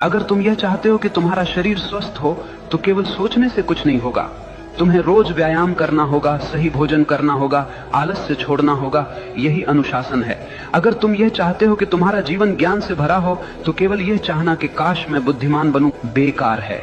अगर तुम यह चाहते हो कि तुम्हारा शरीर स्वस्थ हो तो केवल सोचने से कुछ नहीं होगा। तुम्हें रोज व्यायाम करना होगा, सही भोजन करना होगा, आलस्य छोड़ना होगा। यही अनुशासन है। अगर तुम यह चाहते हो कि तुम्हारा जीवन ज्ञान से भरा हो तो केवल यह चाहना कि काश मैं बुद्धिमान बनूं बेकार है।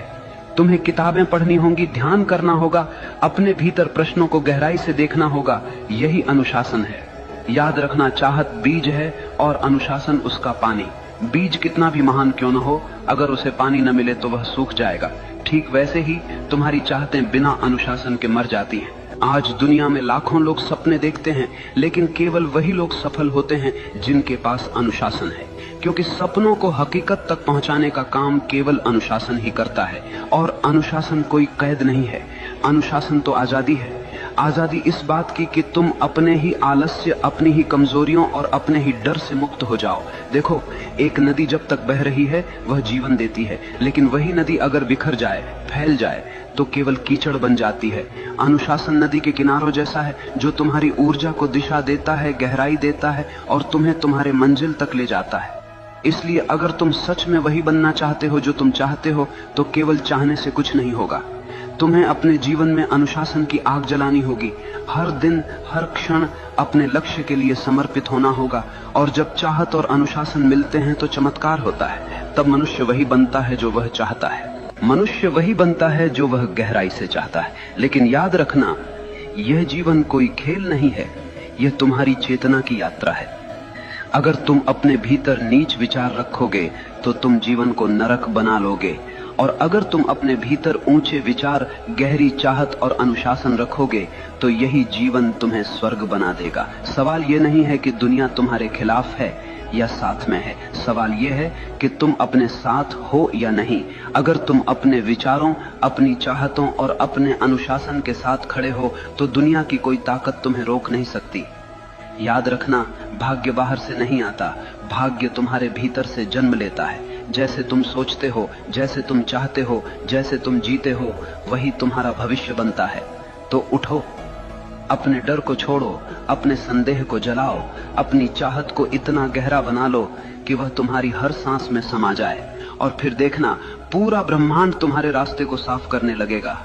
तुम्हें किताबें पढ़नी होंगी, ध्यान करना होगा, अपने भीतर प्रश्नों को गहराई से देखना होगा। यही अनुशासन है। याद रखना, चाहत बीज है और अनुशासन उसका पानी। बीज कितना भी महान क्यों न हो, अगर उसे पानी न मिले तो वह सूख जाएगा। ठीक वैसे ही तुम्हारी चाहतें बिना अनुशासन के मर जाती हैं। आज दुनिया में लाखों लोग सपने देखते हैं, लेकिन केवल वही लोग सफल होते हैं जिनके पास अनुशासन है, क्योंकि सपनों को हकीकत तक पहुंचाने का काम केवल अनुशासन ही करता है। और अनुशासन कोई कैद नहीं है, अनुशासन तो आजादी है। आजादी इस बात की कि तुम अपने ही आलस्य, अपनी ही कमजोरियों और अपने ही डर से मुक्त हो जाओ। देखो, एक नदी जब तक बह रही है वह जीवन देती है, लेकिन वही नदी अगर बिखर जाए, फैल जाए तो केवल कीचड़ बन जाती है। अनुशासन नदी के किनारों जैसा है, जो तुम्हारी ऊर्जा को दिशा देता है, गहराई देता है और तुम्हें तुम्हारे मंजिल तक ले जाता है। इसलिए अगर तुम सच में वही बनना चाहते हो जो तुम चाहते हो तो केवल चाहने से कुछ नहीं होगा। तुम्हें अपने जीवन में अनुशासन की आग जलानी होगी। हर दिन, हर क्षण अपने लक्ष्य के लिए समर्पित होना होगा। और जब चाहत और अनुशासन मिलते हैं तो चमत्कार होता है। तब मनुष्य वही बनता है जो वह चाहता है। मनुष्य वही बनता है जो वह गहराई से चाहता है। लेकिन याद रखना, यह जीवन कोई खेल नहीं है, यह तुम्हारी चेतना की यात्रा है। अगर तुम अपने भीतर नीच विचार रखोगे तो तुम जीवन को नरक बना लोगे, और अगर तुम अपने भीतर ऊंचे विचार, गहरी चाहत और अनुशासन रखोगे तो यही जीवन तुम्हें स्वर्ग बना देगा। सवाल यह नहीं है कि दुनिया तुम्हारे खिलाफ है या साथ में है, सवाल यह है कि तुम अपने साथ हो या नहीं। अगर तुम अपने विचारों, अपनी चाहतों और अपने अनुशासन के साथ खड़े हो तो दुनिया की कोई ताकत तुम्हें रोक नहीं सकती। याद रखना, भाग्य बाहर से नहीं आता, भाग्य तुम्हारे भीतर से जन्म लेता है। जैसे तुम सोचते हो, जैसे तुम चाहते हो, जैसे तुम जीते हो, वही तुम्हारा भविष्य बनता है। तो उठो, अपने डर को छोड़ो, अपने संदेह को जलाओ, अपनी चाहत को इतना गहरा बना लो कि वह तुम्हारी हर सांस में समा जाए, और फिर देखना पूरा ब्रह्मांड तुम्हारे रास्ते को साफ करने लगेगा।